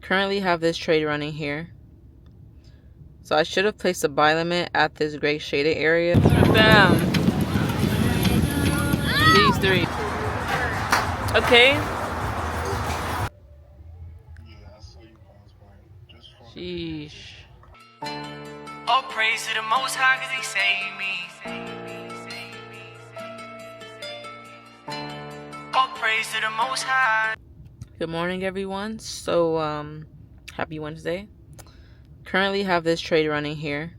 Currently have this trade running here. So I should have placed a buy limit at this gray shaded area. Bam! These three. Okay. Sheesh. All praise to the Most High, 'cause He saved me. All praise to the Most High. Good morning, everyone. So, happy Wednesday. Currently have this trade running here.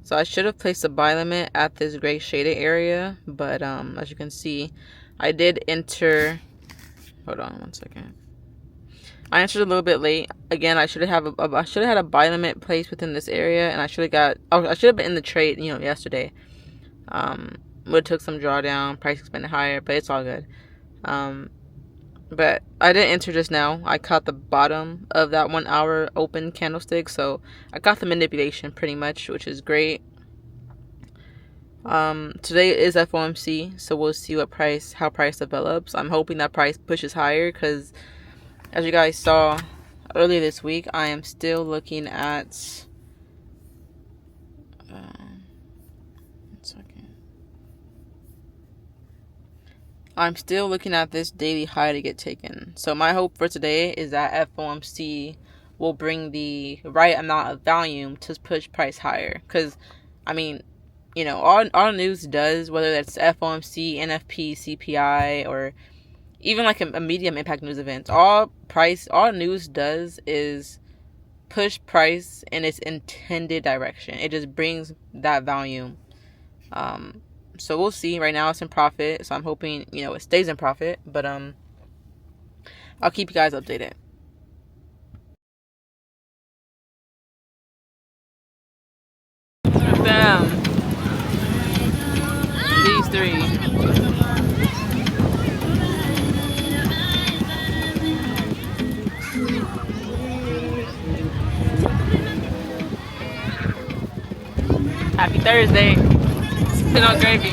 So I should have placed a buy limit at this gray shaded area, but as you can see, I did enter. Hold on one second. I entered a little bit late. Again, I should have had a buy limit placed within this area, and I should have been in the trade, yesterday. Would have took some drawdown, price expanded higher, but it's all good. But I didn't enter just now. I caught the bottom of that 1 hour open candlestick, so I got the manipulation pretty much, which is great. Today is FOMC, so we'll see how price develops. I'm hoping that price pushes higher because, as you guys saw earlier this week, I am still looking at. I'm still looking at this daily high to get taken. So my hope for today is that FOMC will bring the right amount of volume to push price higher. Because, all news does, whether that's FOMC, NFP, CPI, or even like a medium impact news event, all news does is push price in its intended direction. It just brings that volume. So we'll see. Right now it's in profit, so I'm hoping it stays in profit. But I'll keep you guys updated. Bam! These three. Happy Thursday. Spin on gravy.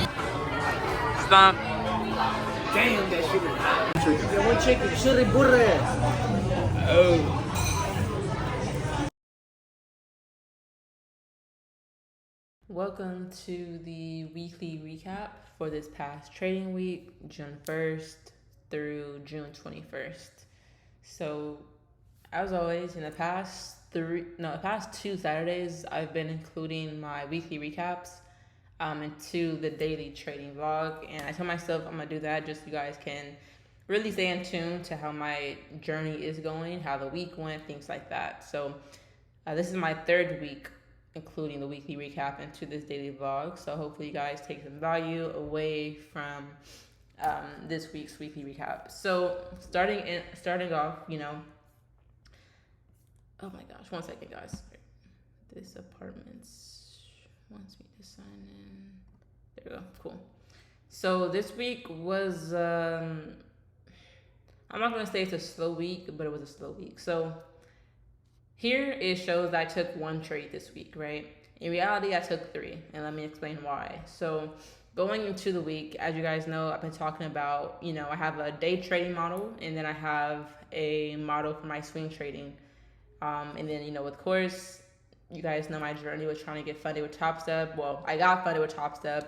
Stomp. Damn, that shit was hot. Yeah, one chicken, chili burre. Oh. Welcome to the weekly recap for this past trading week, June 1st through June 21st. So, as always, in the past two Saturdays, I've been including my weekly recaps into the daily trading vlog, and I told myself I'm gonna do that just so you guys can really stay in tune to how my journey is going, how the week went, things like that. So this is my third week including the weekly recap into this daily vlog, so hopefully you guys take some value away from this week's weekly recap. So starting off, oh my gosh, one second, guys. This apartments wants me to sign in. There we go. Cool. So this week was I'm not gonna say it's a slow week, but it was a slow week. So here it shows that I took one trade this week, right? In reality, I took three, and let me explain why. So going into the week, as you guys know, I've been talking about, I have a day trading model, and then I have a model for my swing trading. And then, of course, you guys know my journey was trying to get funded with TopStep. Well, I got funded with TopStep,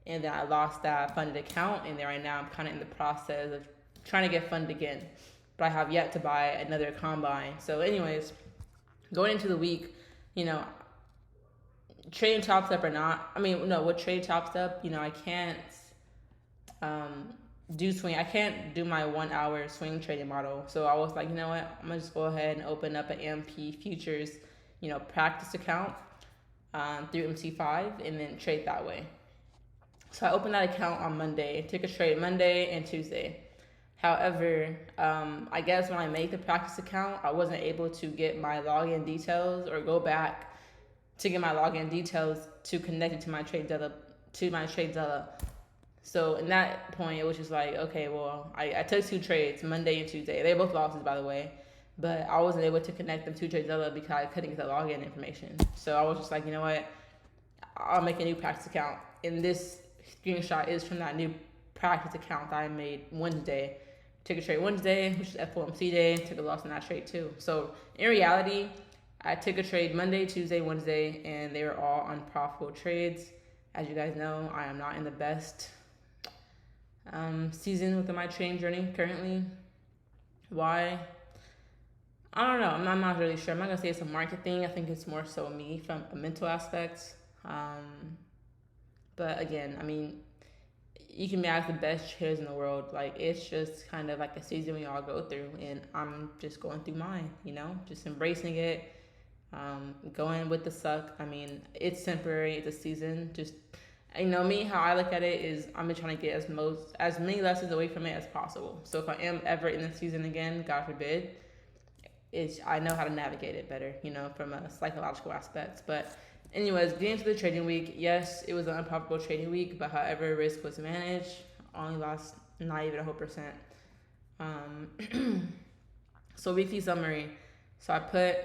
and then I lost that funded account, and then right now I'm kind of in the process of trying to get funded again. But I have yet to buy another combine. So anyways, going into the week, trading TopStep or not, with trade TopStep, I can't do swing. I can't do my 1 hour swing trading model. So I was like, you know what? I'm gonna just go ahead and open up an AMP futures, practice account through MC5 and then trade that way. So I opened that account on Monday, took a trade Monday and Tuesday. However, I guess when I made the practice account, I wasn't able to get my login details or go back to get my login details to connect it to my TradeZella. So in that point, it was just like, okay, well, I took two trades, Monday and Tuesday. They were both losses, by the way. But I wasn't able to connect them to TradeZella because I couldn't get the login information. So I was just like, you know what? I'll make a new practice account. And this screenshot is from that new practice account that I made Wednesday took a trade Wednesday, which is FOMC day, took a loss in that trade too. So in reality, I took a trade Monday, Tuesday, Wednesday, and they were all unprofitable trades. As you guys know, I am not in the best season within my trading journey currently. Why? I don't know. I'm not really sure. I'm not going to say it's a market thing. I think it's more so me from a mental aspect. But again, I mean, you can be the best traders in the world. Like, it's just kind of like a season we all go through, and I'm just going through mine, just embracing it, going with the suck. I mean, it's temporary, it's a season. Just, me, how I look at it is I'm trying to get as many lessons away from it as possible. So if I am ever in the season again, God forbid, I know how to navigate it better, from a psychological aspect. But anyways, getting to the trading week, yes, it was an unprofitable trading week, but however, risk was managed. Only lost not even a whole percent. So weekly summary. So I put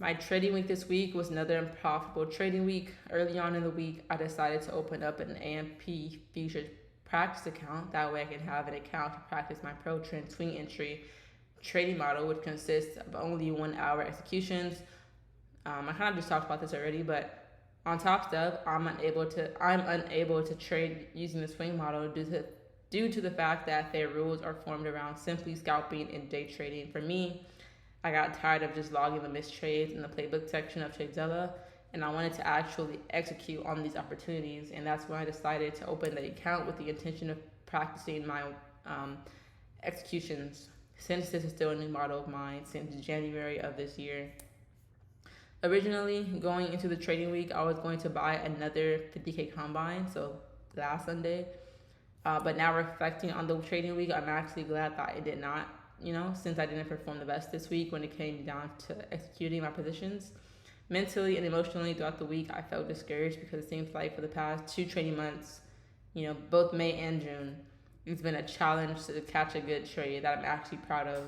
my trading week this week was another unprofitable trading week. Early on in the week, I decided to open up an AMP futures practice account. That way I can have an account to practice my pro trend swing entry trading model, which consists of only 1 hour executions. I kind of just talked about this already, but on top stuff, I'm unable to trade using the swing model due to the fact that their rules are formed around simply scalping and day trading. For me, I got tired of just logging the missed trades in the playbook section of TradeZilla, and I wanted to actually execute on these opportunities, and that's when I decided to open the account with the intention of practicing my executions, since this is still a new model of mine since January of this year. Originally, going into the trading week, I was going to buy another 50K combine, so last Sunday. But now reflecting on the trading week, I'm actually glad that I did not, since I didn't perform the best this week when it came down to executing my positions. Mentally and emotionally throughout the week, I felt discouraged because it seems like for the past 2 trading months, both May and June, it's been a challenge to catch a good trade that I'm actually proud of.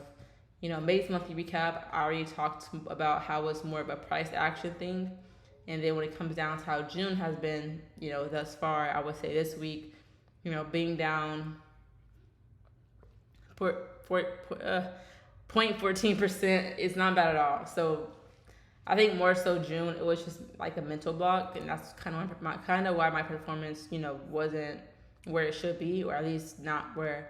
May's monthly recap, I already talked about how it's more of a price action thing. And then when it comes down to how June has been, thus far, I would say this week, being down 0.14% is not bad at all. So I think more so June, it was just like a mental block. And that's kind of why my performance, wasn't where it should be, or at least not where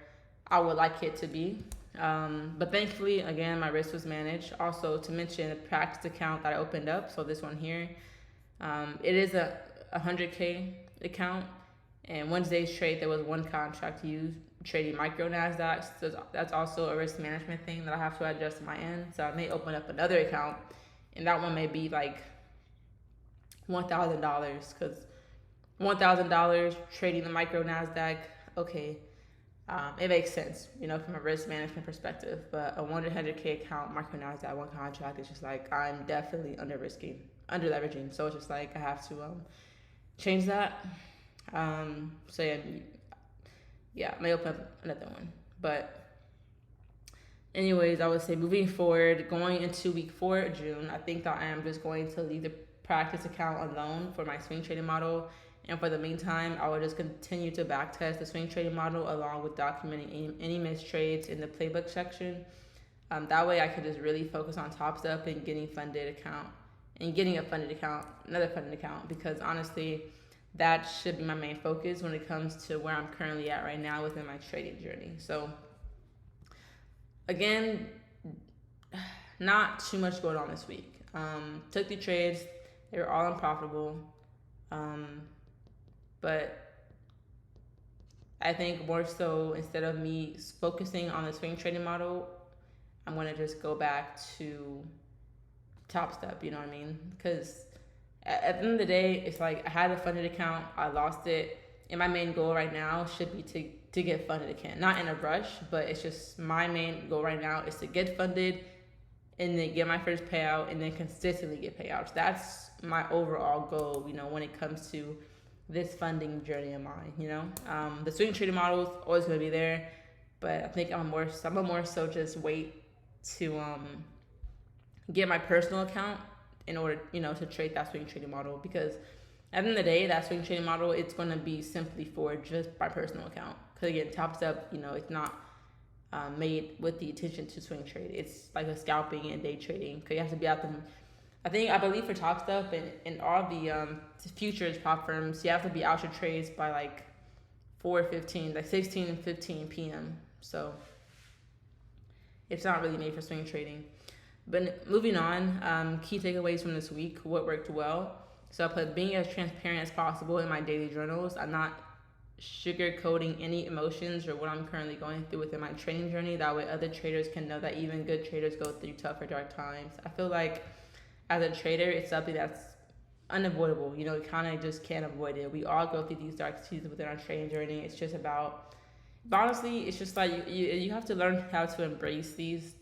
I would like it to be. But thankfully, again, my risk was managed. Also, to mention a practice account that I opened up, so this one here, it is a 100K account, and Wednesday's trade, there was 1 contract used trading micro NASDAQ, so that's also a risk management thing that I have to adjust on my end. So I may open up another account, and that one may be like $1,000, because $1,000 trading the micro NASDAQ, okay, it makes sense, from a risk management perspective. But a 100K account, micro NASDAQ, 1 contract, it's just like I'm definitely under leveraging. So it's just like I have to change that. So yeah, I may open up another one. But anyways, I would say moving forward, going into week 4 of June, I think that I am just going to leave the practice account alone for my swing trading model. And for the meantime, I will just continue to backtest the swing trading model along with documenting any missed trades in the playbook section. That way I can just really focus on Top Step and getting another funded account, because honestly, that should be my main focus when it comes to where I'm currently at right now within my trading journey. So again, not too much going on this week. Took the trades, they were all unprofitable. But I think more so, instead of me focusing on the swing trading model, I'm going to just go back to Top Step, you know what I mean? Because at the end of the day, it's like I had a funded account, I lost it, and my main goal right now should be to get funded again. Not in a rush, but it's just my main goal right now is to get funded and then get my first payout and then consistently get payouts. That's my overall goal, when it comes to this funding journey of mine, The swing trading model is always going to be there, but I think I'm more so just wait to get my personal account in order, to trade that swing trading model, because at the end of the day, that swing trading model, it's going to be simply for just my personal account. Because again, Top Step, it's not made with the attention to swing trade. It's like a scalping and day trading. Cause you have to be out the. I believe for Top Step and all the futures prop firms, you have to be out your trades by like 4:15, like 16:15 p.m. So it's not really made for swing trading. But moving on, key takeaways from this week, what worked well. So I put being as transparent as possible in my daily journals. I'm not sugarcoating any emotions or what I'm currently going through within my trading journey. That way other traders can know that even good traders go through tough or dark times. I feel like as a trader, it's something that's unavoidable. You know, you kind of just can't avoid it. We all go through these dark seasons within our trading journey. It's just about, honestly, it's just like you have to learn how to embrace these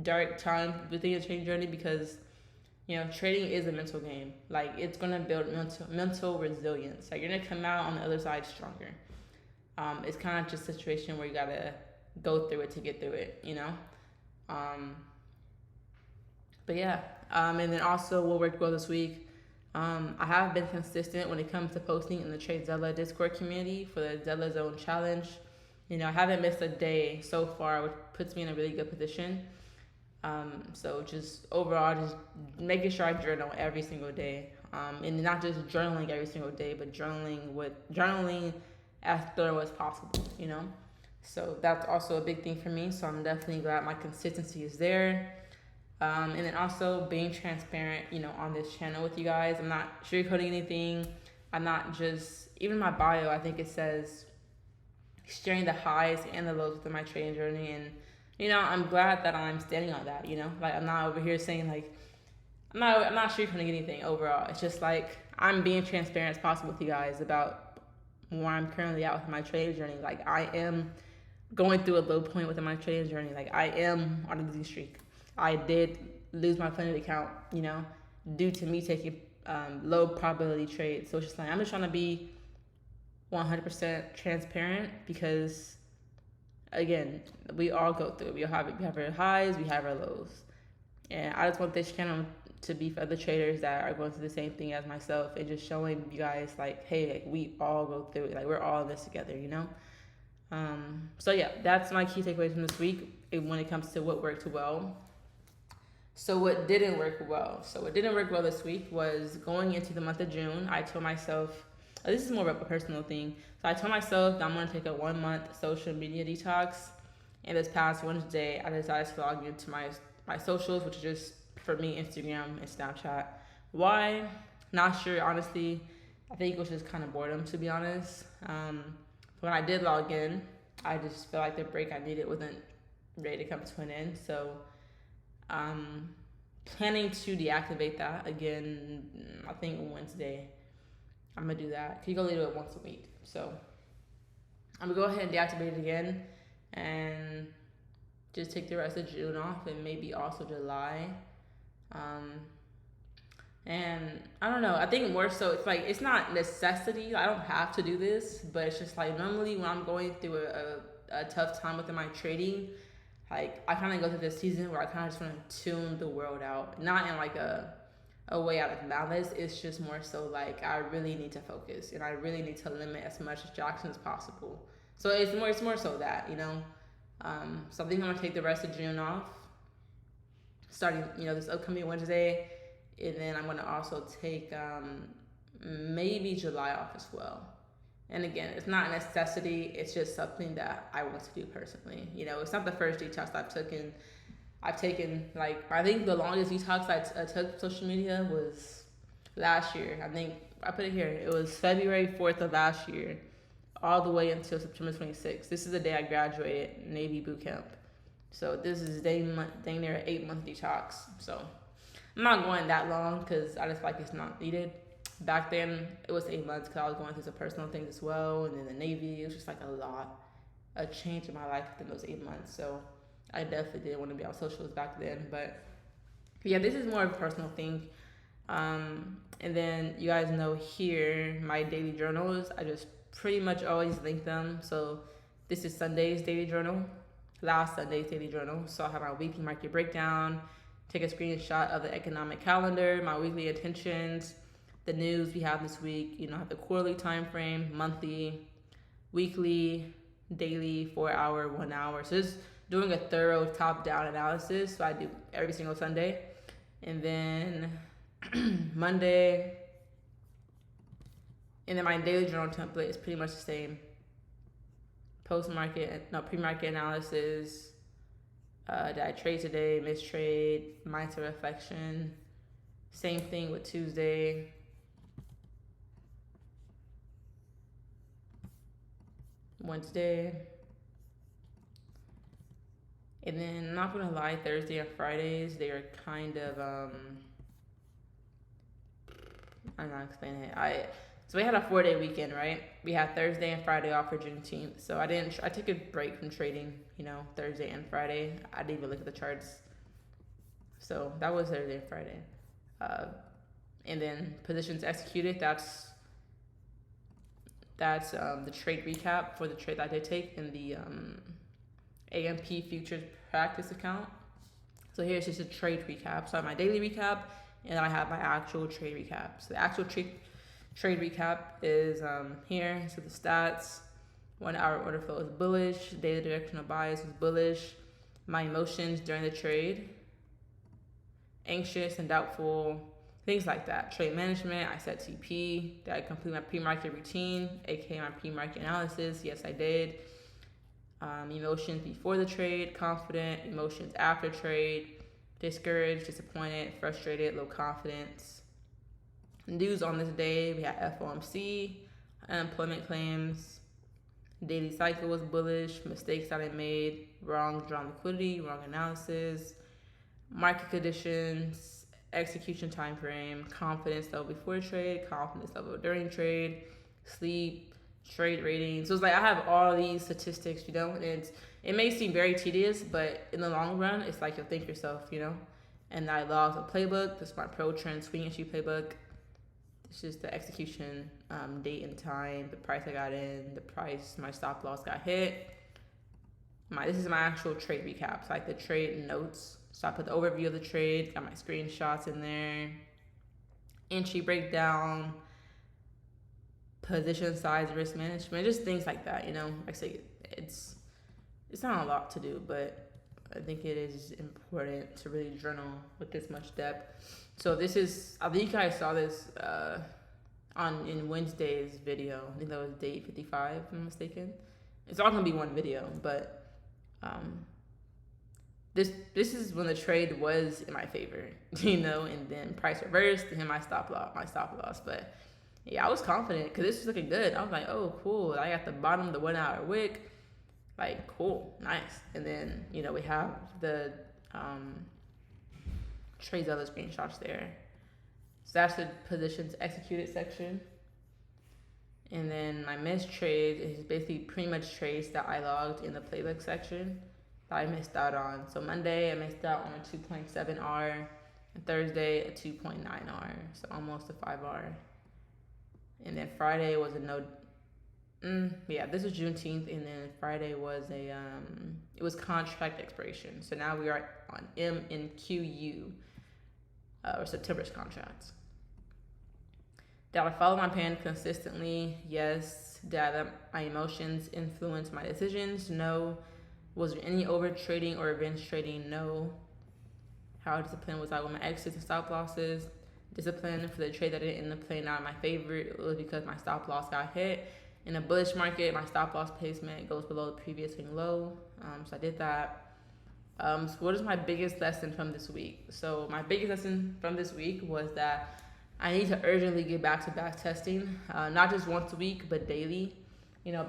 dark times within your trading journey because, you know, trading is a mental game. Like, it's going to build mental resilience. Like, you're going to come out on the other side stronger. It's kind of just a situation where you got to go through it to get through it, you know? But yeah, and then also what worked well this week, I have been consistent when it comes to posting in the TradeZella Discord community for the Zella Zone Challenge. You know, I haven't missed a day so far, which puts me in a really good position. So just overall, just making sure I journal every single day, and not just journaling every single day, but journaling as thorough as possible, you know? So that's also a big thing for me. So I'm definitely glad my consistency is there. And then also being transparent, you know, on this channel with you guys. I'm not sugarcoating anything. I'm not just, even my bio, I think it says sharing the highs and the lows within my trading journey. And, you know, I'm glad that I'm standing on that, you know, like I'm not over here saying like, I'm not sugarcoating anything overall. It's just like, I'm being transparent as possible with you guys about where I'm currently at with my trading journey. Like, I am going through a low point within my trading journey. Like, I am on a losing streak. I did lose my Planet account, you know, due to me taking low probability trades. So it's just like, I'm just trying to be 100% transparent because, again, we all go through it. We have our highs, we have our lows. And I just want this channel to be for other traders that are going through the same thing as myself and just showing you guys like, hey, like we all go through it. Like, we're all in this together, you know? So yeah, that's my key takeaways from this week when it comes to what worked well. So what didn't work well? So what didn't work well this week was going into the month of June. I told myself, this is more of a personal thing. So I told myself that I'm going to take a 1 month social media detox. And this past Wednesday, I decided to log into my socials, which is just, for me, Instagram and Snapchat. Why? Not sure, honestly. I think it was just kind of boredom, to be honest. When I did log in, I just felt like the break I needed wasn't ready to come to an end. So planning to deactivate that again, I think Wednesday. I'm gonna do that. You can only do it once a week. So I'm gonna go ahead and deactivate it again and just take the rest of June off and maybe also July. And I don't know, I think more so it's like, it's not necessity. I don't have to do this, but it's just like normally when I'm going through a tough time within my trading, like, I kind of go through this season where I kind of just want to tune the world out. Not in like a way out of malice. It's just more so like, I really need to focus and I really need to limit as much distraction as possible. So it's more so that, you know. So I think I'm going to take the rest of June off, starting, you know, this upcoming Wednesday. And then I'm going to also take maybe July off as well. And again, it's not a necessity. It's just something that I want to do personally. You know, it's not the first detox I've taken, like, I think the longest detox I took social media was last year. I think I put it here. It was February 4th of last year, all the way until September 26th. This is the day I graduated Navy boot camp. So this is dang near an 8-month detox. So I'm not going that long because I just feel like it's not needed. Back then, it was 8 months because I was going through some personal things as well. And then the Navy, it was just like a change in my life within those 8 months. So I definitely didn't want to be on socials back then. But yeah, this is more of a personal thing. And then you guys know here, my daily journals, I just pretty much always link them. So this is Sunday's daily journal, last Sunday's daily journal. So I have my weekly market breakdown, take a screenshot of the economic calendar, my weekly intentions, the news we have this week, you know, have the quarterly time frame, monthly, weekly, daily, 4 hour, 1 hour. So doing a thorough top-down analysis. So I do every single Sunday. And then Monday, and then my daily journal template is pretty much the same. Pre-market analysis. Did I trade today? Missed trade. Mindset reflection. Same thing with Tuesday. Wednesday. And then, I'm not gonna lie, Thursday and Fridays, they are kind of, I'm not explaining it. So we had a 4-day weekend, right? We had Thursday and Friday off for Juneteenth. So I took a break from trading, Thursday and Friday. I didn't even look at the charts. So that was Thursday and Friday. And then positions executed, that's the trade recap for the trade that I did take in the AMP futures practice account. So here's just a trade recap. So I have my daily recap, and then I have my actual trade recap. So the actual trade recap is here. So the stats: 1 hour order flow is bullish, daily directional bias is bullish. My emotions during the trade: anxious and doubtful, things like that. Trade management: I set TP. Did I complete my pre-market routine, aka my pre-market analysis? Yes, I did. Emotions before the trade: confident. Emotions after trade: discouraged, disappointed, frustrated, low confidence. News on this day: we had FOMC, unemployment claims, daily cycle was bullish, mistakes that I made, wrong drawn liquidity, wrong analysis, market conditions, execution time frame, confidence level before trade, confidence level during trade, sleep, trade rating. So it's like I have all these statistics, and it may seem very tedious, but in the long run, it's like you'll thank yourself, And I logged a playbook. This is my pro trend swing issue playbook. This is the execution date and time, the price I got in, the price my stop loss got hit. This is my actual trade recap, so like the trade notes. So I put the overview of the trade, got my screenshots in there, entry breakdown, position size, risk management, just things like that. Like I say, it's not a lot to do, but I think it is important to really journal with this much depth. So this is, I think you guys saw this in Wednesday's video. I think that was day 55, if I'm mistaken. It's all gonna be one video, but this is when the trade was in my favor, and then price reversed and hit my stop loss. But yeah, I was confident because this was looking good. I was like, oh, cool. I got the bottom of the 1 hour wick. Like, cool, nice. And then, we have the trades, other screenshots there. So that's the positions executed section. And then my missed trade is basically pretty much trades that I logged in the playbook section that I missed out on. So Monday, I missed out on a 2.7 R. And Thursday, a 2.9 R. So almost a 5 R. And then Friday was a no. This is Juneteenth, and then Friday was it was contract expiration. So now we are on MNQU, or September's contracts. Did I follow my plan consistently? Yes. Did I let my emotions influence my decisions? No. Was there any over trading or revenge trading? No. How disciplined was I with my exits and stop losses? Discipline for the trade that didn't end up playing out in my favor. It was because my stop loss got hit. In a bullish market, my stop loss placement goes below the previous swing low. So I did that. So what is my biggest lesson from this week? So my biggest lesson from this week was that I need to urgently get back to back testing, not just once a week, but daily.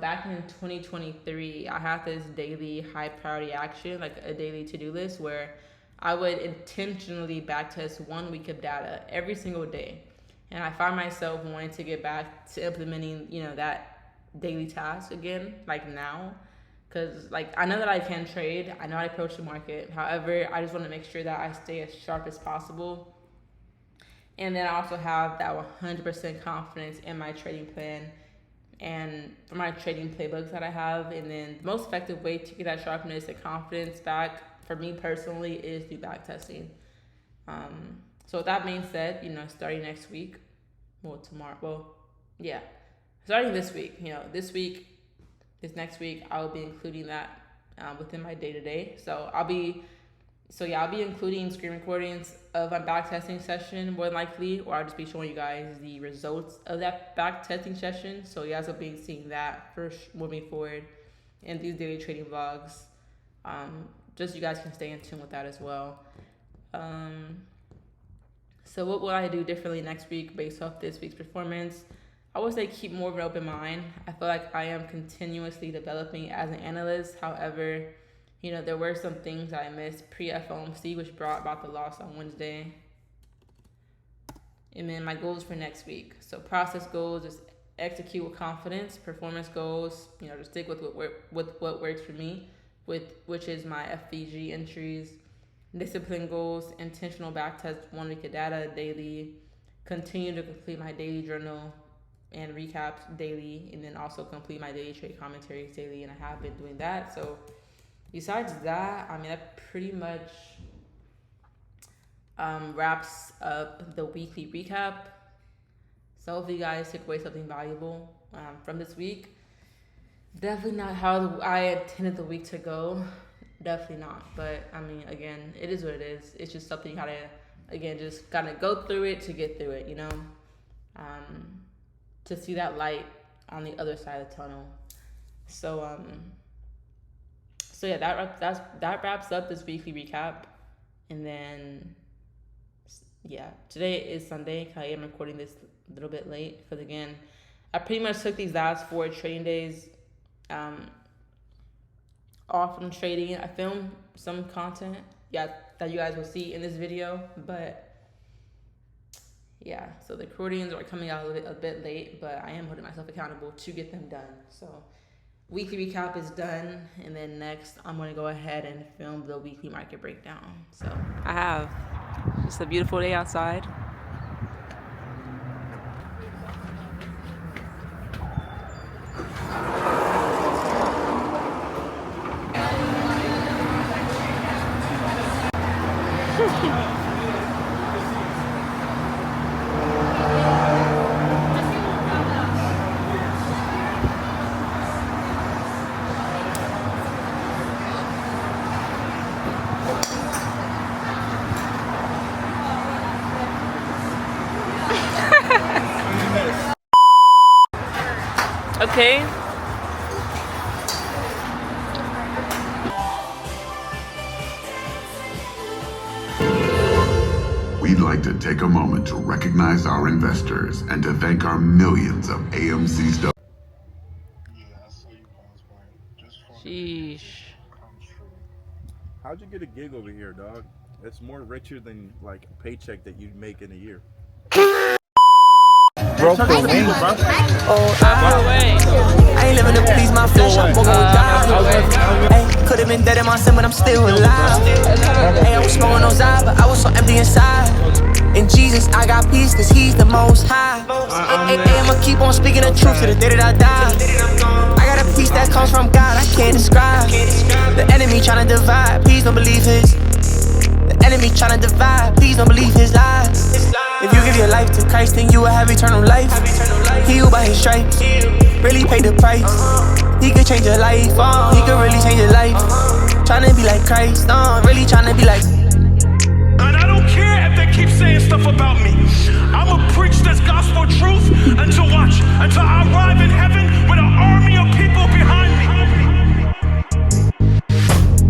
Back in 2023, I had this daily high priority action, like a daily to-do list where I would intentionally backtest 1 week of data every single day. And I found myself wanting to get back to implementing, that daily task again, like now. Because, I know that I can trade. I know how to approach the market. However, I just want to make sure that I stay as sharp as possible. And then I also have that 100% confidence in my trading plan and for my trading playbooks that I have. And then the most effective way to get that sharpness and confidence back for me personally is through back testing. So with that being said, starting next week, starting this week, this next week, I will be including that within my day-to-day. So I'll be including screen recordings of my back testing session more than likely, or I'll just be showing you guys the results of that back testing session. So you guys will be seeing that first moving forward in these daily trading vlogs. Just you guys can stay in tune with that as well. So what will I do differently next week based off this week's performance? I would say keep more of an open mind. I feel like I am continuously developing as an analyst. However, there were some things I missed pre-FOMC, which brought about the loss on Wednesday. And then my goals for next week. So process goals, just execute with confidence. Performance goals, just stick with what works for me, which is my FVG entries. Discipline goals, intentional backtest 1 week of data daily. Continue to complete my daily journal and recaps daily, and then also complete my daily trade commentaries daily, and I have been doing that. So besides that, that pretty much wraps up the weekly recap. So hopefully you guys took away something valuable from this week. Definitely not how I intended the week to go. Definitely not. But again, it is what it is. It's just something you gotta go through it to get through it, to see that light on the other side of the tunnel. So yeah, that wraps up this weekly recap. And then today is Sunday. I am recording this a little bit late because again, I pretty much took these last 4 trading days off from trading. I filmed some content that you guys will see in this video, but so the recordings are coming out a bit late, but I am holding myself accountable to get them done. So weekly recap is done, and then next I'm going to go ahead and film the weekly market breakdown. So I have just a beautiful day outside. Okay. We'd like to take a moment to recognize our investors and to thank our millions of AMC stock. Sheesh. How'd you get a gig over here, dog? It's more richer than like a paycheck that you'd make in a year. Broke the wing, bro. I ain't living to please my flesh, I'm gonna die. Hey, could've been dead in my sin, but I'm still alive. Hey, I was smoking those eyes, but I was so empty inside. In Jesus, I got peace, cause he's the most high. Hey, I'ma keep on speaking the truth to the day that I die. I got a peace that comes from God, I can't describe. The enemy tryna divide, please don't believe his. The enemy tryna divide, please don't believe his lies. If you give your life to Christ, then you will have eternal life. He who by his stripes really paid the price. He could change your life, he could really change your life. Tryna be like Christ, really tryna be like. And I don't care if they keep saying stuff about me. I'ma preach this gospel truth until I arrive in heaven with an army of people behind me.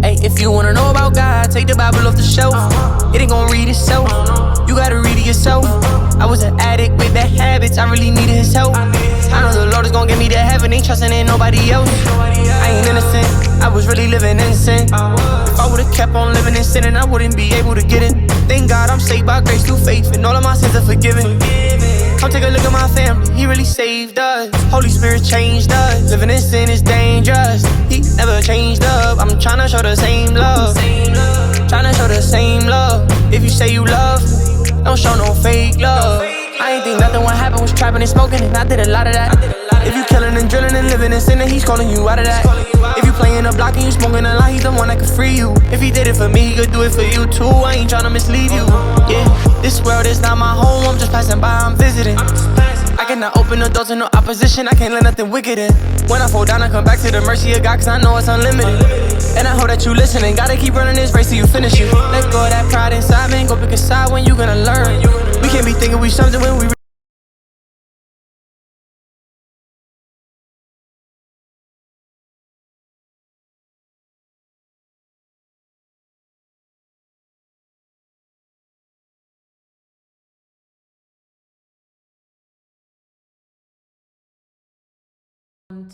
Hey, if you wanna know about God, take the Bible off the shelf. It ain't gon' read itself. You gotta read it yourself. I was an addict with bad habits, I really needed his help. I know the Lord is gon' get me to heaven, ain't trusting in nobody else. I ain't innocent, I was really living in sin. If I would've kept on living in sin, then I wouldn't be able to get in. Thank God I'm saved by grace through faith, and all of my sins are forgiven. Come take a look at my family, he really saved us. Holy Spirit changed us, living in sin is dangerous. He never changed up, I'm tryna show the same love. Tryna show the same love. If you say you love, don't show no fake love. I ain't think nothing would happen, was trapping and smoking, and I did a lot of that. If you killing and drilling and living in sin, then he's calling you out of that. If you playing a block and you smoking a lot, he's the one that can free you. If he did it for me, he could do it for you too. I ain't tryna mislead you. Yeah, this world is not my home, I'm just passing by, I'm visiting. I cannot open the door to no opposition, I can't let nothing wicked in. When I fall down, I come back to the mercy of God, cause I know it's unlimited. And I hope that you listening, gotta keep running this race till you finish it. Let go of that pride inside, man, go pick a side when you gonna learn. We can't be thinking we something when we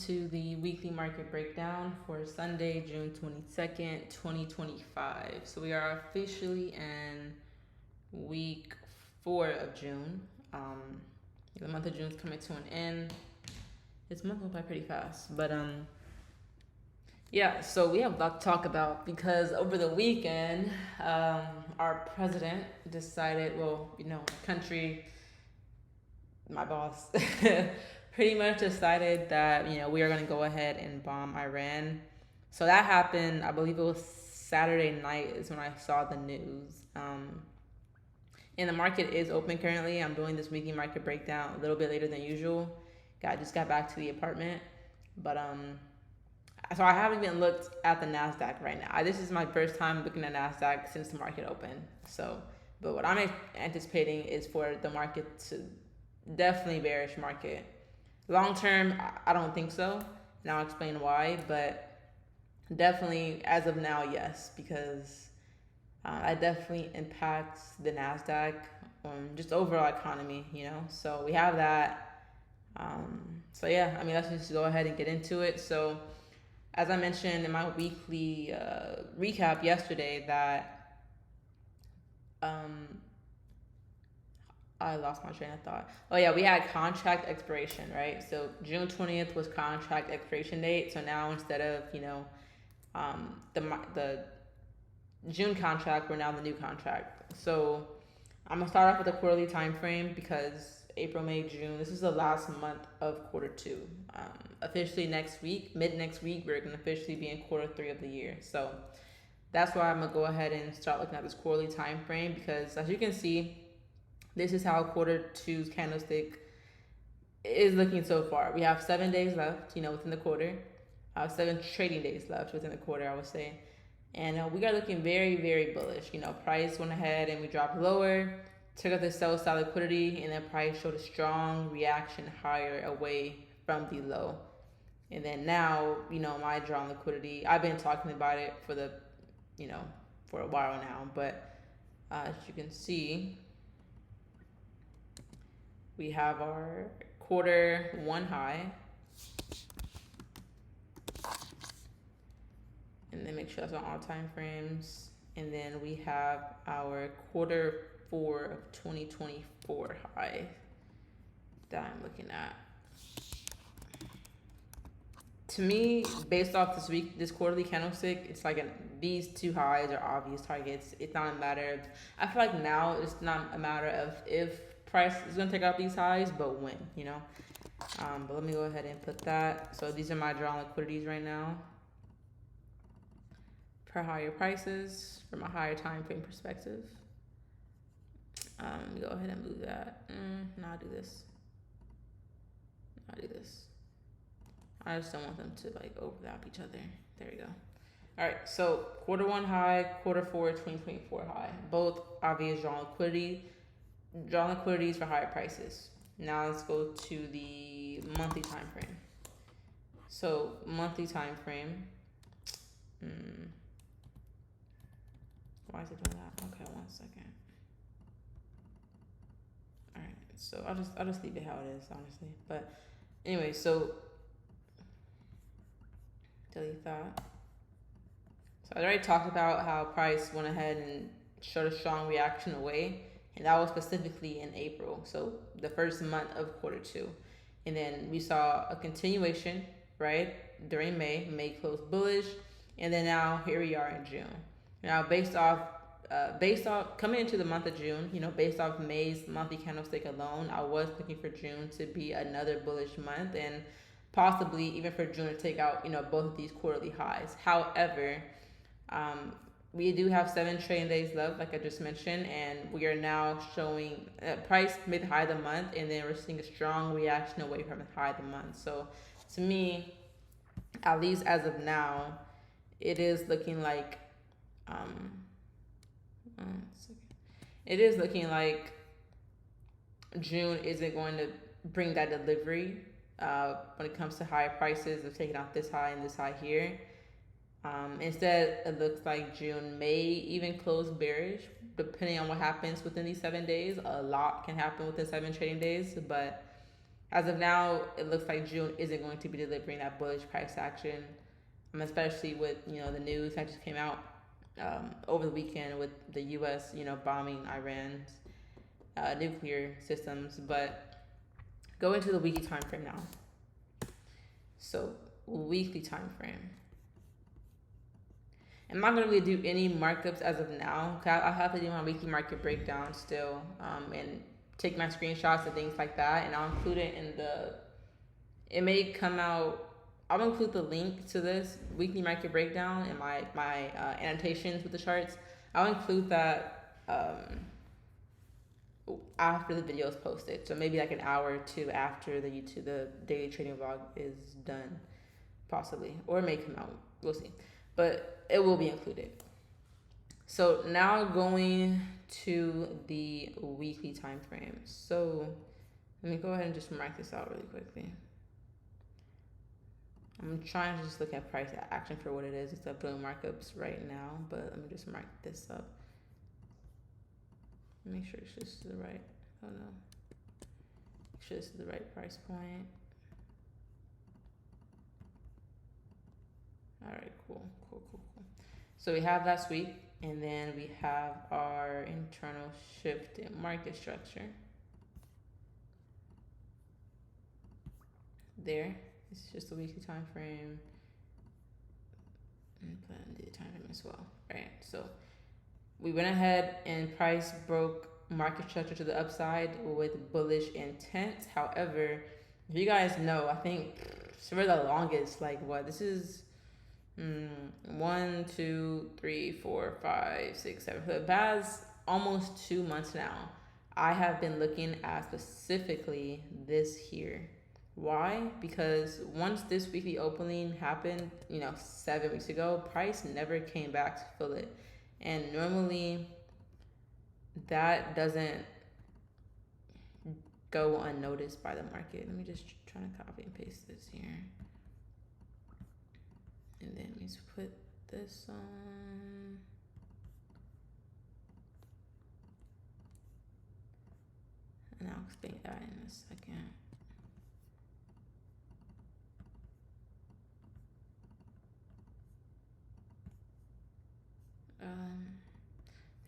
to the weekly market breakdown for Sunday, June 22nd, 2025. So we are officially in week 4 of June. The month of June is coming to an end. This month went by pretty fast, but yeah, so we have a lot to talk about because over the weekend, our president decided, well, you know, country, my boss, pretty much decided that, you know, we are going to go ahead and bomb Iran. So that happened, I believe it was Saturday night is when I saw the news. And the market is open currently. I'm doing this weekly market breakdown a little bit later than usual. I just got back to the apartment. But so I haven't even looked at the NASDAQ right now. This is my first time looking at NASDAQ since the market opened. So, but what I'm anticipating is for the market to definitely bearish market. Long term, I don't think so. And I'll explain why, but definitely as of now, yes, because that definitely impacts the NASDAQ, just overall economy, you know. So we have that. So yeah, I mean, let's just go ahead and get into it. So as I mentioned in my weekly recap yesterday that I lost my train of thought. Oh yeah, we had contract expiration, right? So June 20th was contract expiration date. So now instead of, you know, the June contract, we're now the new contract. So I'm gonna start off with a quarterly time frame because April, May, June, this is the last month of quarter 2. Officially next week, mid next week, we're gonna officially be in quarter 3 of the year. So that's why I'm gonna go ahead and start looking at this quarterly time frame because as you can see, this is how quarter 2's candlestick is looking so far. We have 7 days left, you know, within the quarter. 7 trading days left within the quarter, I would say. And we are looking very, very bullish. You know, price went ahead and we dropped lower, took out the sell side liquidity, and then price showed a strong reaction higher away from the low. And then now, you know, my drawn liquidity, I've been talking about it for the, you know, for a while now. But as you can see, we have our quarter 1 high. And then make sure that's on all time frames. And then we have our quarter 4 of 2024 high that I'm looking at. To me, based off this quarterly candlestick, it's like these 2 highs are obvious targets. It's not a matter of, I feel like now it's not a matter of if price is gonna take out these highs, but when, you know. But let me go ahead and put that. So these are my drawn liquidities right now. For higher prices, from a higher time frame perspective. Let me go ahead and move that. No, I'll do this. I'll do this. I just don't want them to like overlap each other. There we go. All right, so quarter 1 high, quarter 4 2024 high. Both obvious drawn liquidity. Drawn liquidities for higher prices. Now let's go to the monthly time frame. So monthly time frame. Why is it doing that? Okay, 1 second. All right, so I'll just leave it how it is, honestly. But anyway, so delete that. So I already talked about how price went ahead and showed a strong reaction away, and that was specifically in April, so the first month of quarter 2. And then we saw a continuation, right, during May. May closed bullish, and then now here we are in June. Now, based off coming into the month of June, you know, based off May's monthly candlestick alone, I was looking for June to be another bullish month and possibly even for June to take out, you know, both of these quarterly highs. However, we do have 7 trading days left, like I just mentioned, and we are now showing price mid high of the month, and then we're seeing a strong reaction away from the high of the month. So to me, at least as of now, it is looking like it is looking like June isn't going to bring that delivery when it comes to higher prices of taking out this high and this high here. Instead, it looks like June may even close bearish, depending on what happens within these 7 days. A lot can happen within 7 trading days, but as of now, it looks like June isn't going to be delivering that bullish price action, especially with, you know, the news that just came out over the weekend with the U.S., you know, bombing Iran's nuclear systems. But go into the weekly time frame now. So weekly time frame. I'm not gonna really do any markups as of now. I have to do my weekly market breakdown still, and take my screenshots and things like that, and I'll include it in the. It may come out. I'll include the link to this weekly market breakdown in my annotations with the charts. I'll include that after the video is posted, so maybe like an hour or two after the daily trading vlog is done, possibly, or it may come out. We'll see, but it will be included. So now going to the weekly time frame. So let me go ahead and just mark this out really quickly. I'm trying to just look at price action for what it is instead of doing markups right now, but let me just mark this up. Make sure it's just the right, oh no. Make sure this is the right price point. All right, cool. So we have last week, and then we have our internal shift in market structure. There, it's just a weekly time frame. And plan to do the time frame as well, right? So we went ahead and price broke market structure to the upside with bullish intent. However, if you guys know, I think for the longest, like what this is. 1, 2, 3, 4, 5, 6, 7. For the past almost 2 months now, I have been looking at specifically this here. Why? Because once this weekly opening happened, 7 weeks ago, price never came back to fill it. And normally that doesn't go unnoticed by the market. Let me just try to copy and paste this here. And then let me just put this on. And I'll explain that in a second.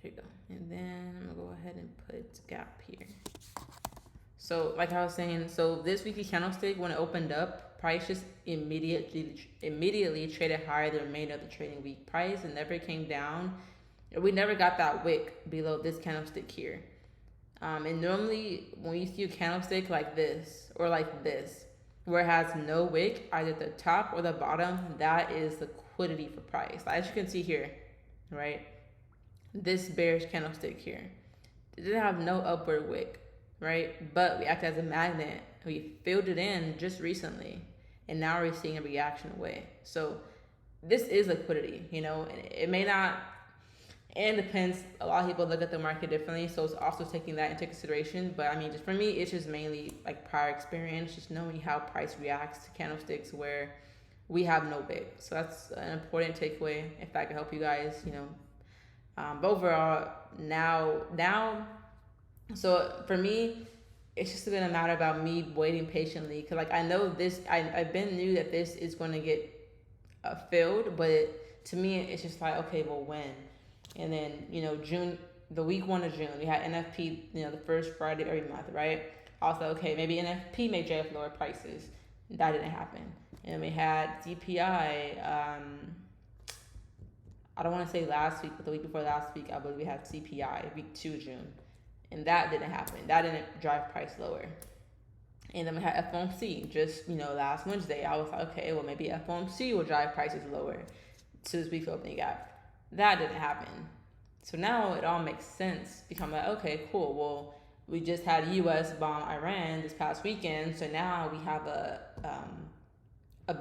Here you go. And then I'm gonna go ahead and put gap here. So like I was saying, so this weekly candlestick, when it opened up, price just immediately traded higher the remainder of the trading week. Price and never came down. We never got that wick below this candlestick here. And normally when you see a candlestick like this or like this, where it has no wick, either the top or the bottom, that is liquidity for price. As you can see here, right? This bearish candlestick here, it didn't have no upward wick, right? But we act as a magnet. We filled it in just recently, and now we're seeing a reaction away. So this is liquidity, and it may not, and it depends. A lot of people look at the market differently, so it's also taking that into consideration. But I mean, just for me, it's just mainly like prior experience, just knowing how price reacts to candlesticks where we have no wick. So that's an important takeaway. If I can help you guys, but overall, now, so for me, it's just been a matter about me waiting patiently, because I know this, I've been knew that this is going to get filled, but to me, it's just like, okay, well, when? And then, June, the week 1 of June, we had NFP, the first Friday of every month, right? Also, okay, maybe NFP may drive lower prices. That didn't happen. And we had CPI, I don't want to say last week, but the week before last week, I believe we had CPI, week 2 June. And that didn't happen. That didn't drive price lower. And then we had FOMC just, last Wednesday. I was like, okay, well, maybe FOMC will drive prices lower to this week's opening gap. that didn't happen. So now it all makes sense. Become like, okay, cool. Well, we just had U.S. bomb Iran this past weekend, so now we have a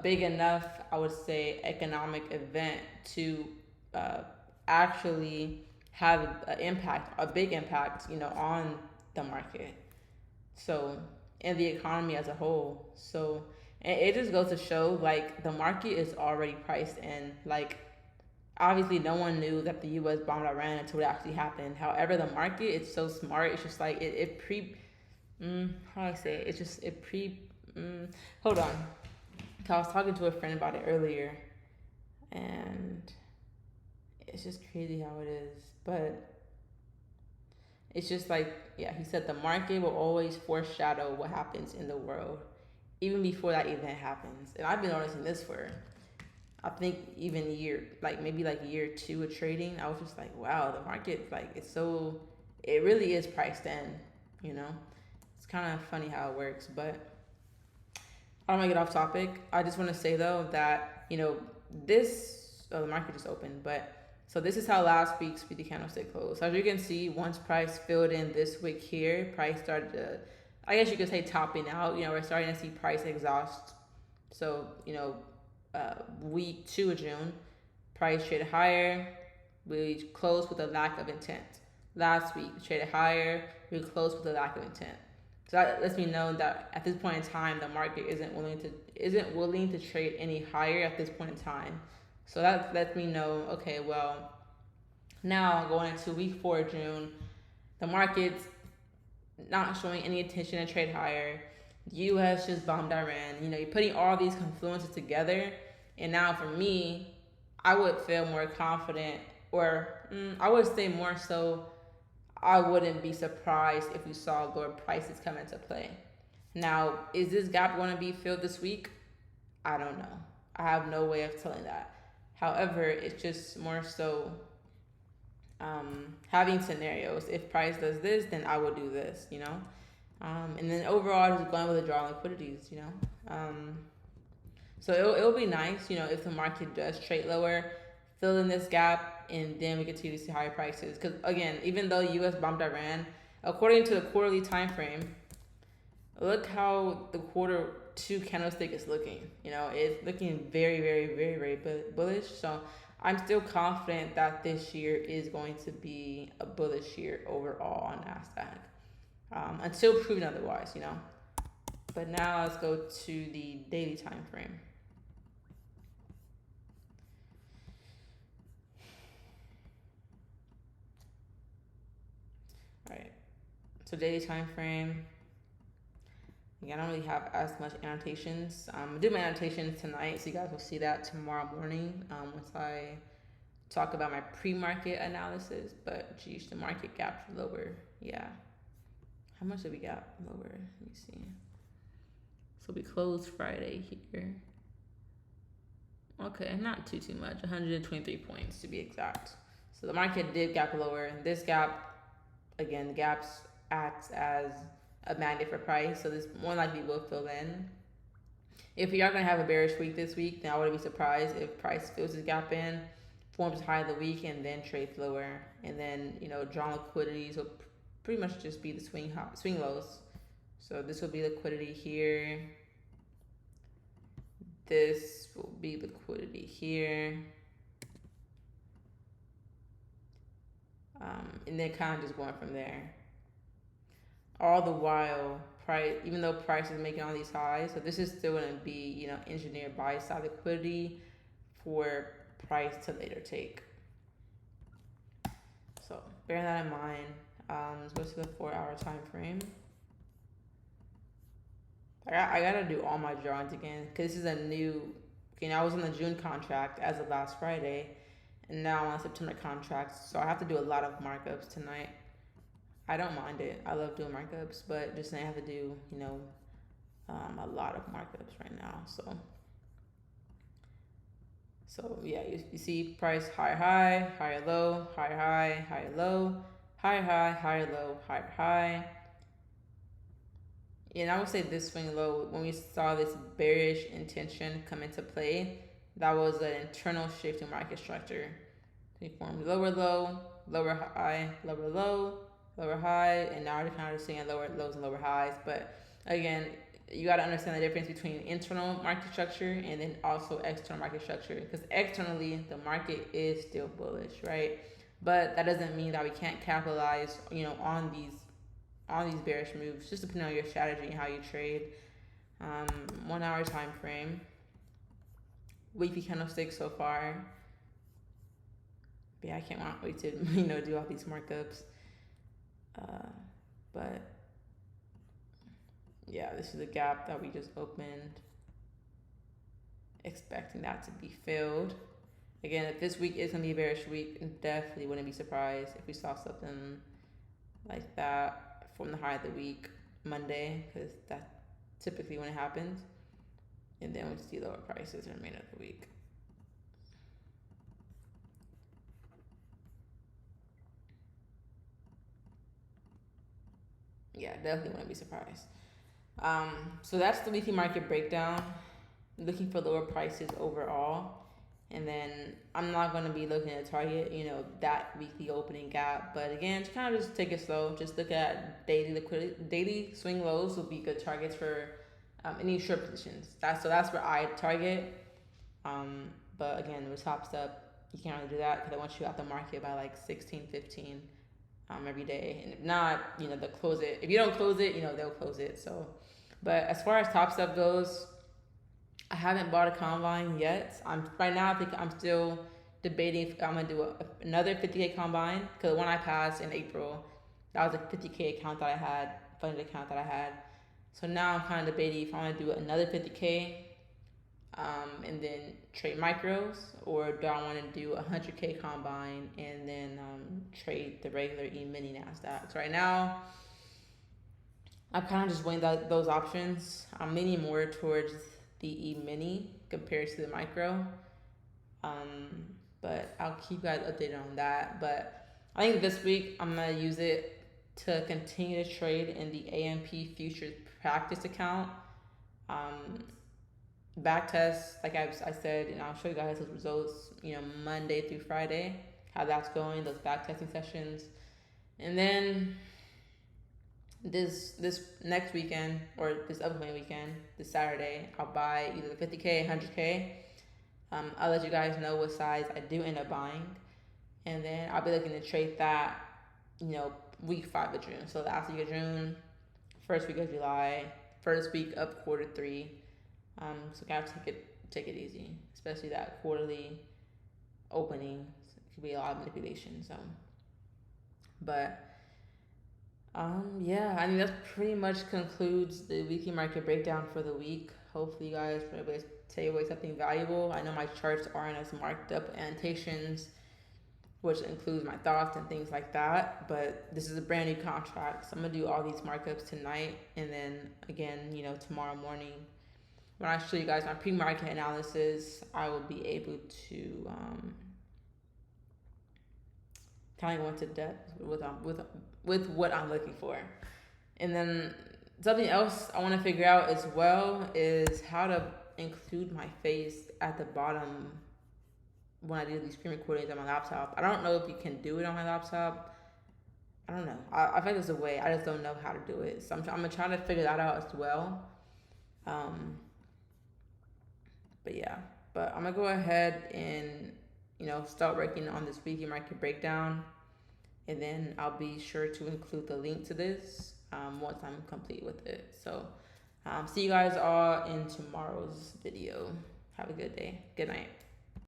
big enough, I would say, economic event to actually have an impact, a big impact, on the market. So, and the economy as a whole. So, and it just goes to show, like, the market is already priced in. Like, obviously, no one knew that the U.S. bombed Iran until it actually happened. However, the market, it's so smart. It's just like, how do I say it? It's just, hold on. I was talking to a friend about it earlier, and it's just crazy how it is. But it's just like, yeah, he said the market will always foreshadow what happens in the world, even before that event happens. And I've been noticing this for, I think, even maybe year 2 of trading. I was just like, wow, the market, like, it really is priced in, It's kind of funny how it works, but I don't want to get off topic. I just want to say, though, that, the market just opened, but so this is how last week's weekly candlestick closed. So as you can see, once price filled in this wick here, price started to, I guess you could say, topping out. We're starting to see price exhaust. So, week 2 of June, price traded higher. We closed with a lack of intent. Last week, traded higher. We closed with a lack of intent. So that lets me know that at this point in time, the market isn't willing to trade any higher at this point in time. So that lets me know, okay, well, now going into week 4 of June, the market's not showing any intention to trade higher. The U.S. just bombed Iran. You're putting all these confluences together. And now for me, I would feel more confident, or I would say more so, I wouldn't be surprised if we saw lower prices come into play. Now, is this gap going to be filled this week? I don't know. I have no way of telling that. However, it's just more so having scenarios. If price does this, then I will do this, and then overall, just going with the draw liquidities, So it'll be nice, if the market does trade lower, fill in this gap, and then we continue to see higher prices. Because again, even though U.S. bombed Iran, according to the quarterly time frame, look how the quarter 2 candlestick is looking. It's looking very, very, very, very bullish. So I'm still confident that this year is going to be a bullish year overall on NASDAQ, until proven otherwise. But now let's go to the daily time frame. All right. So daily time frame. Again, I don't really have as much annotations. I'll do my annotations tonight, so you guys will see that tomorrow morning once I talk about my pre-market analysis. But geez, the market gap lower. Yeah. How much did we gap lower? Let me see. So we closed Friday here. Okay, not too much. 123 points to be exact. So the market did gap lower. This gap, again, the gaps acts as a magnet for price, so this more likely will fill in. If we are going to have a bearish week this week, then I wouldn't be surprised if price fills this gap in, forms high of the week, and then trades lower. And then, drawn liquidities will pretty much just be the swing lows. So this will be liquidity here. This will be liquidity here. And then kind of just going from there. All the while, price, even though price is making all these highs, so this is still going to be, engineered buy side liquidity for price to later take. So bear that in mind. Let's go to the 4-hour time frame. I gotta do all my drawings again because this is a new. I was in the June contract as of last Friday, and now I'm on September contracts, so I have to do a lot of markups tonight. I don't mind it. I love doing markups, but just I have to do, a lot of markups right now. So yeah, you see price higher, low, higher, low, higher, low, higher. And I would say this swing low, when we saw this bearish intention come into play, that was an internal shift in market structure. We formed lower low, lower high, lower low, lower high, and now we're kind of seeing lower lows and lower highs. But again, you got to understand the difference between internal market structure and then also external market structure, because externally the market is still bullish, right? But that doesn't mean that we can't capitalize, on these bearish moves, just depending on your strategy and how you trade. 1 hour time frame, weekly candlestick so far. But yeah, I can't wait to do all these markups. But yeah, this is a gap that we just opened, expecting that to be filled. Again, if this week is gonna be a bearish week, definitely wouldn't be surprised if we saw something like that from the high of the week, Monday, because that's typically when it happens. And then we see lower prices the remainder of the week. Yeah, definitely wouldn't be surprised. So that's the weekly market breakdown. Looking for lower prices overall. And then I'm not going to be looking at target, that weekly opening gap. But again, to kind of just take it slow, just look at daily liquidity. Daily swing lows will be good targets for any short positions. That's where I target. But again, with Top Step, you can't really do that because I want you out the market by like 16, 15 every day. And if not, they'll close it. If you don't close it, they'll close it. So, but as far as Top Step goes, I haven't bought a combine yet. Right now, I think I'm still debating if I'm gonna do another 50K combine, because the one I passed in April, that was a 50K account that I had, funded account that I had. So now I'm kind of debating if I want to do another 50K, and then trade micros, or do I want to do a 100K combine and then trade the regular E-mini NASDAQ. So right now, I'm kind of just weighing those options. I'm leaning more towards the E-mini compared to the micro, but I'll keep you guys updated on that. But I think this week I'm gonna use it to continue to trade in the AMP futures practice account. Back test, like I said, and I'll show you guys those results, Monday through Friday, how that's going, those back testing sessions. And then this next weekend, or this upcoming weekend, this Saturday, I'll buy either the 50K, 100K. I'll let you guys know what size I do end up buying, and then I'll be looking to trade that, week 5 of June. So last week of June, first week of July, first week of Q3. So kind of take it easy, especially that quarterly opening. It could be a lot of manipulation. So, but yeah, I mean, that pretty much concludes the weekly market breakdown for the week. Hopefully you guys were able to take away something valuable. I know my charts aren't as marked up annotations, which includes my thoughts and things like that, but this is a brand new contract, so I'm gonna do all these markups tonight, and then again, tomorrow morning, when I show you guys my pre-market analysis, I will be able to kind of go into depth with what I'm looking for. And then something else I want to figure out as well is how to include my face at the bottom when I do these screen recordings on my laptop. I don't know if you can do it on my laptop. I don't know. I feel like there's a way. I just don't know how to do it. So I'm gonna try to figure that out as well. But yeah. But I'm gonna go ahead and start working on this weekly market breakdown, and then I'll be sure to include the link to this once I'm complete with it. So see you guys all in tomorrow's video. Have a good day. Good night.